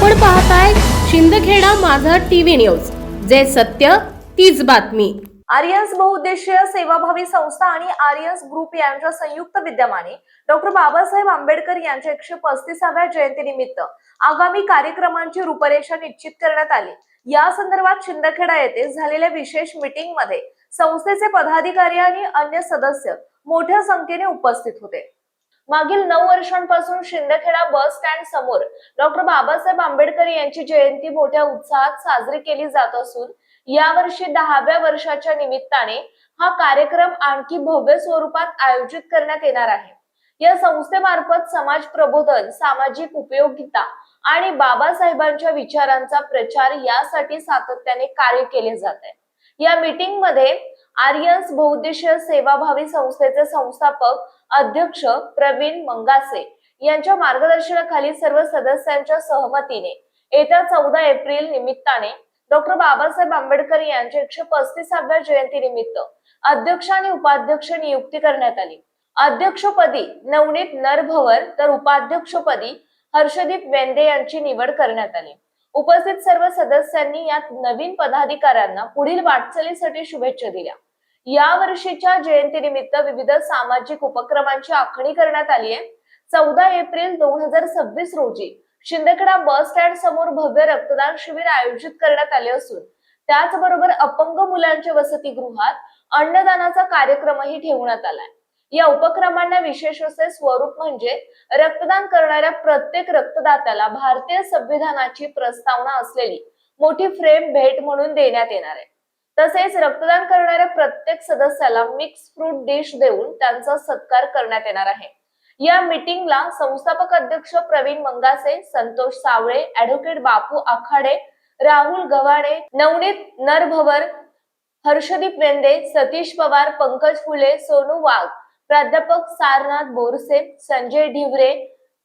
आपण पाहताय शिंदखेडा माझा टीव्ही न्यूज, जे सत्य तीच बातमी। आर्यन्स बहुउद्देशीय सेवाभावी संस्था आणि आर्यन्स ग्रुप यांच्या संयुक्त विद्यमाने डॉक्टर बाबासाहेब आंबेडकर यांच्या 135व्या जयंतीनिमित्त आगामी कार्यक्रमांची रूपरेषा निश्चित करण्यात आली। या संदर्भात शिंदखेडा येथे झालेल्या विशेष मीटिंग मध्ये संस्थेचे पदाधिकारी आणि अन्य सदस्य मोठ्या संख्येने उपस्थित होते। मागील 9 वर्षांपासून शिंदखेडा बस स्टँड समोर डॉक्टर बाबासाहेब आंबेडकर यांची जयंती मोठ्या उत्साहात साजरी केली जात असून यावर्षी 10व्या वर्षाच्या निमित्ताने हा कार्यक्रम आणखी भव्य स्वरूपात आयोजित करण्यात येणार आहे। या संस्थेमार्फत समाज प्रबोधन, सामाजिक उपयोगिता आणि बाबासाहेबांच्या विचारांचा प्रचार यासाठी सातत्याने कार्य केले जात आहे। या मीटिंग मध्ये आर्यन्स बहुउद्देशीय सेवाभावी संस्थेचे संस्थापक अध्यक्ष प्रवीण मंगासे यांच्या मार्गदर्शनाखाली सर्व सदस्यांच्या सहमतीने येत्या 14 एप्रिल निमित्ताने डॉक्टर बाबासाहेब आंबेडकर यांच्या 135व्या जयंतीनिमित्त अध्यक्ष आणि उपाध्यक्ष नियुक्ती करण्यात आली। अध्यक्षपदी नवनीत नरभवर तर उपाध्यक्षपदी हर्षदीप वेंदे यांची निवड करण्यात आली। उपस्थित सर्व सदस्यांनी या नवीन पदाधिकाऱ्यांना पुढील वाटचालीसाठी शुभेच्छा दिल्या। या वर्षीच्या जयंतीनिमित्त विविध सामाजिक उपक्रमांची आखणी करण्यात आली आहे। 14 एप्रिल 2026 रोजी शिंदखेडा बस स्टँड समोर भव्य रक्तदान शिबिर आयोजित करण्यात आले असून त्याचबरोबर अपंग मुलांच्या वसतिगृहात अन्नदानाचा कार्यक्रमही ठेवण्यात आलाय। या उपक्रमांना विशेष असे स्वरूप म्हणजे रक्तदान करणाऱ्या प्रत्येक रक्तदात्याला भारतीय संविधानाची प्रस्तावना असलेली मोठी फ्रेम भेट म्हणून देण्यात येणार आहे। तसेच रक्तदान करणाऱ्या प्रत्येक सदस्याला मिक्स फ्रूट डिश देऊन त्यांचा सत्कार करण्यात येणार आहे। या मीटिंगला संस्थापक अध्यक्ष प्रवीण मंगासे, संतोष सावळे, ऍडव्होकेट बापू आखाडे, राहुल गव्हाणे, नवनीत नरभवर, हर्षदीप वेंदे, सतीश पवार, पंकज फुले, सोनू वाघ, प्राध्यापक सारनाथ बोरसे, संजय ढिवरे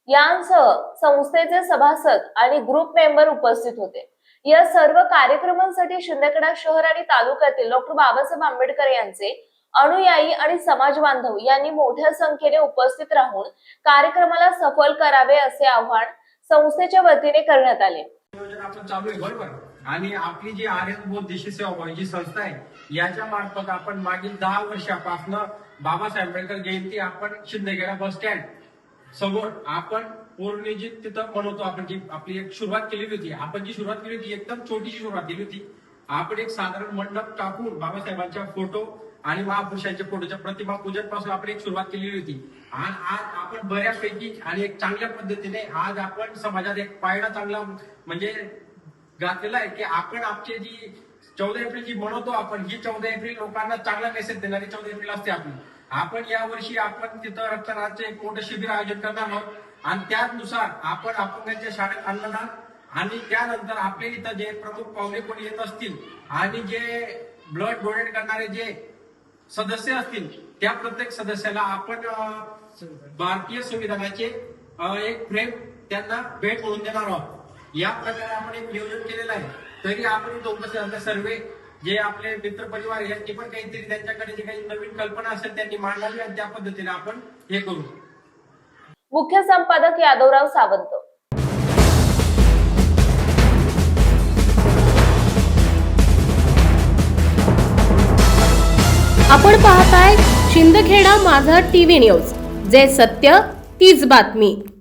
यांसह संस्थेचे सभासद आणि ग्रुप मेंबर उपस्थित होते। या सर्व कार्यक्रमांसाठी शिंदखेडा शहर आणि तालुक्यातील डॉक्टर बाबासाहेब आंबेडकर यांचे अनुयायी आणि समाज बांधव यांनी मोठ्या संख्येने उपस्थित राहून कार्यक्रमाला सफल करावे असे आवाहन संस्थेच्या वतीने करण्यात आले। आपण चालू आहे बरोबर, आणि आपली जी आर्यन बहुउद्देशीय सेवाभावी जी संस्था आहे याच्या मार्फत आपण मागील 10 वर्षापासून बाबासाहेब आंबेडकर जयंती आपण शिंदखेडा बस स्टँड समोर आपण पूर्ण जी तिथं म्हणतो आपण जी आपली एक सुरुवात केलेली होती। आपण जी सुरुवात केली होती एकदम छोटीशी सुरुवात केली होती। आपण एक साधारण मंडप टाकून बाबासाहेबांच्या फोटो आणि महापुरुषांच्या फोटोच्या प्रतिमा पूजन पासून आपण एक सुरुवात केलेली होती। आज आपण बऱ्यापैकी आणि एक चांगल्या पद्धतीने आज आपण समाजात एक पायडा चांगला म्हणजे घातलेला आहे की आपण आमची जी 14 एप्रिल जी म्हणतो आपण ही 14 एप्रिल लोकांना चांगला मेसेज देणारी 14 एप्रिल असते आपली। आपण या वर्षी आपण तिथं रक्तदानाचे एक मोठं शिबिर आयोजन करणार आहोत आणि त्यानुसार आपण अपंगांच्या शाळेत अन्नदान आणि त्यानंतर आपले इथं जे प्रमुख पाहुणे कोणी येत असतील आणि जे ब्लड डोनेट करणारे जे सदस्य असतील त्या प्रत्येक सदस्याला आपण भारतीय संविधानाचे एक फ्रेम त्यांना भेट म्हणून देणार आहोत। या प्रकारे आपण एक नियोजन केलेलं आहे। तरी आपण उपस्थित सर्व जे आपले मित्र परिवार यांची पण काहीतरी त्यांच्याकडे जे काही नवीन कल्पना असेल त्यांनी मांडावी आणि त्या पद्धतीने आपण हे करू। मुख्य संपादक यादवराव सावंत। आपण पाहताय शिंदखेडा माझा टीव्ही न्यूज, जे सत्य तीच बातमी।